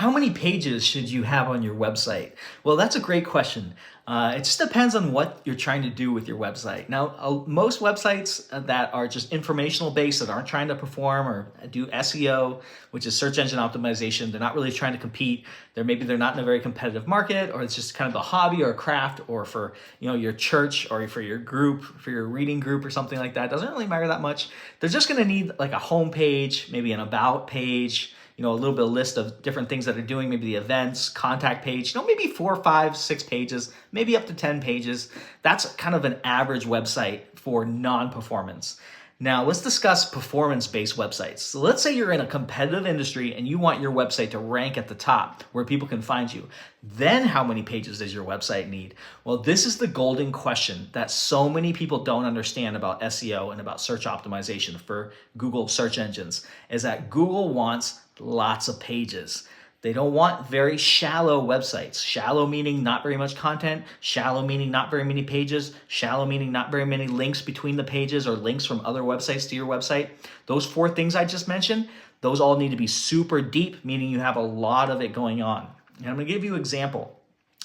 How many pages should you have on your website? Well, that's a great question. It just depends on what you're trying to do with your website. Now, most websites that are just informational based, that aren't trying to perform or do SEO, which is search engine optimization, they're not really trying to compete. Maybe they're not in a very competitive market, or it's just kind of a hobby or a craft, or for your church or for your group, for your reading group or something like that. It doesn't really matter that much. They're just going to need like a home page, maybe an about page, a little bit of list of different things that are doing, maybe the events, contact page, maybe 4, 5, 6 pages, maybe up to 10 pages. That's kind of an average website for non-performance. Now let's discuss performance-based websites. So let's say you're in a competitive industry and you want your website to rank at the top where people can find you. Then how many pages does your website need? Well, this is the golden question that so many people don't understand about SEO and about search optimization for Google search engines, is that Google wants lots of pages. They don't want very shallow websites. Shallow meaning not very much content, shallow meaning not very many pages, shallow meaning not very many links between the pages or links from other websites to your website. Those 4 things I just mentioned, those all need to be super deep, meaning you have a lot of it going on. And I'm going to give you an example.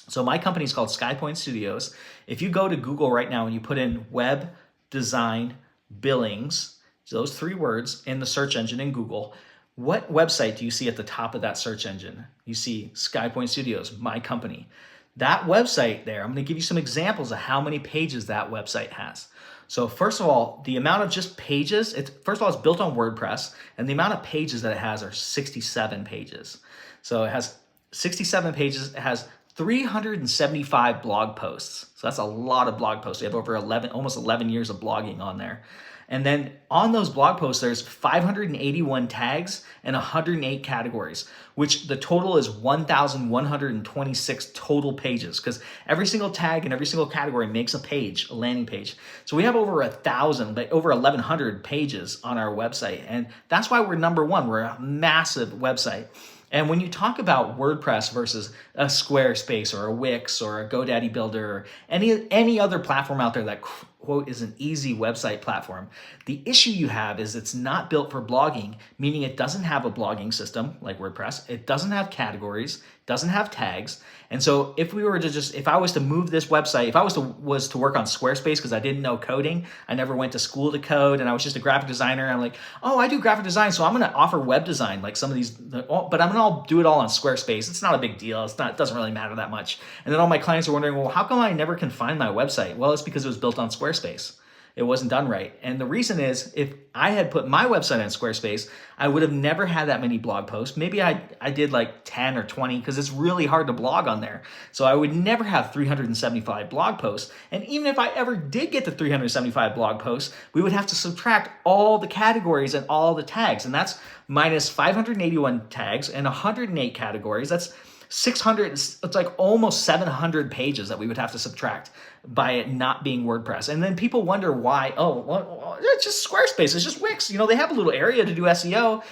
So my company is called SkyPoint Studios. If you go to Google right now and you put in web design billings, those 3 words in the search engine in Google, what website do you see at the top of that search engine? You see SkyPoint Studios, my company. That website there, I'm going to give you some examples of how many pages that website has. So first of all, the amount of just pages, first of all, it's built on WordPress, and the amount of pages that it has are 67 pages. So it has 67 pages. It has 375 blog posts. So that's a lot of blog posts. We have over almost 11 years of blogging on there. And then on those blog posts, there's 581 tags and 108 categories, which the total is 1,126 total pages, because every single tag and every single category makes a page, a landing page. So we have over 1,000, but over 1,100 pages on our website. And that's why we're number 1. We're a massive website. And when you talk about WordPress versus a SquareSpace or a Wix or a GoDaddy Builder or any other platform out there that, quote, is an easy website platform, the issue you have is it's not built for blogging, meaning it doesn't have a blogging system like WordPress. It doesn't have categories, doesn't have tags. And so if I was to move this website, if I was to work on SquareSpace, because I didn't know coding, I never went to school to code, and I was just a graphic designer. I'm like, oh, I do graphic design, so I'm going to offer web design like some of these, but I'm going to do it all on SquareSpace. It's not a big deal. It doesn't really matter that much. And then all my clients are wondering, well, how come I never can find my website? Well, it's because it was built on SquareSpace. It wasn't done right. And the reason is, if I had put my website on Squarespace, I would have never had that many blog posts. Maybe I did like 10 or 20, because it's really hard to blog on there. So I would never have 375 blog posts. And even if I ever did get to 375 blog posts, we would have to subtract all the categories and all the tags. And that's minus 581 tags and 108 categories. That's 600, it's like almost 700 pages that we would have to subtract by it not being WordPress. And then people wonder why, well, it's just Squarespace, it's just Wix. They have a little area to do SEO.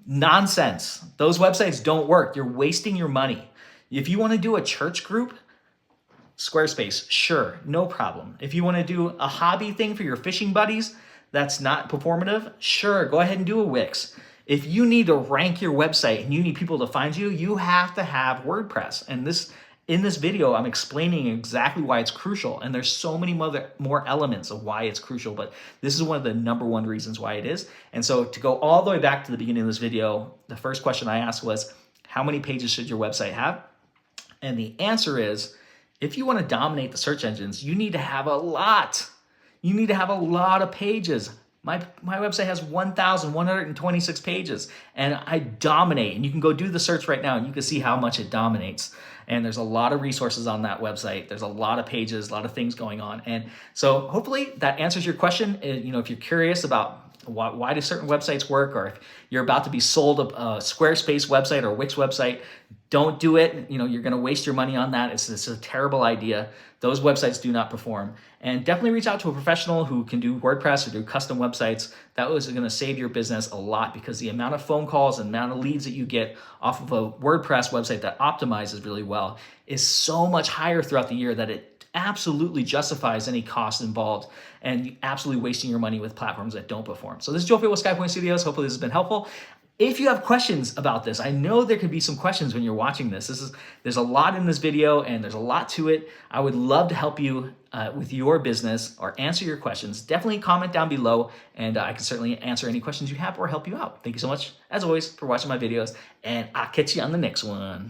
Nonsense. Those websites don't work. You're wasting your money. If you want to do a church group, Squarespace, sure, no problem. If you want to do a hobby thing for your fishing buddies that's not performative, sure, go ahead and do a Wix. If you need to rank your website and you need people to find you, you have to have WordPress. And in this video, I'm explaining exactly why it's crucial. And there's so many more elements of why it's crucial, but this is one of the number 1 reasons why it is. And so to go all the way back to the beginning of this video, the first question I asked was, how many pages should your website have? And the answer is, if you want to dominate the search engines, you need to have a lot. You need to have a lot of pages. My website has 1,126 pages, and I dominate. And you can go do the search right now, and you can see how much it dominates. And there's a lot of resources on that website. There's a lot of pages, a lot of things going on. And so hopefully that answers your question. If you're curious about why do certain websites work, or if you're about to be sold a Squarespace website or a Wix website, don't do it. You're going to waste your money on that. It's a terrible idea. Those websites do not perform. And definitely reach out to a professional who can do WordPress or do custom websites. That was going to save your business a lot, because the amount of phone calls and amount of leads that you get off of a WordPress website that optimizes really well is so much higher throughout the year that it absolutely justifies any cost involved, and absolutely wasting your money with platforms that don't perform. So this is Joe Field with SkyPoint Studios. Hopefully this has been helpful. If you have questions about this, I know there could be some questions when you're watching this. There's a lot in this video and there's a lot to it. I would love to help you with your business or answer your questions. Definitely comment down below and I can certainly answer any questions you have or help you out. Thank you so much, as always, for watching my videos, and I'll catch you on the next one.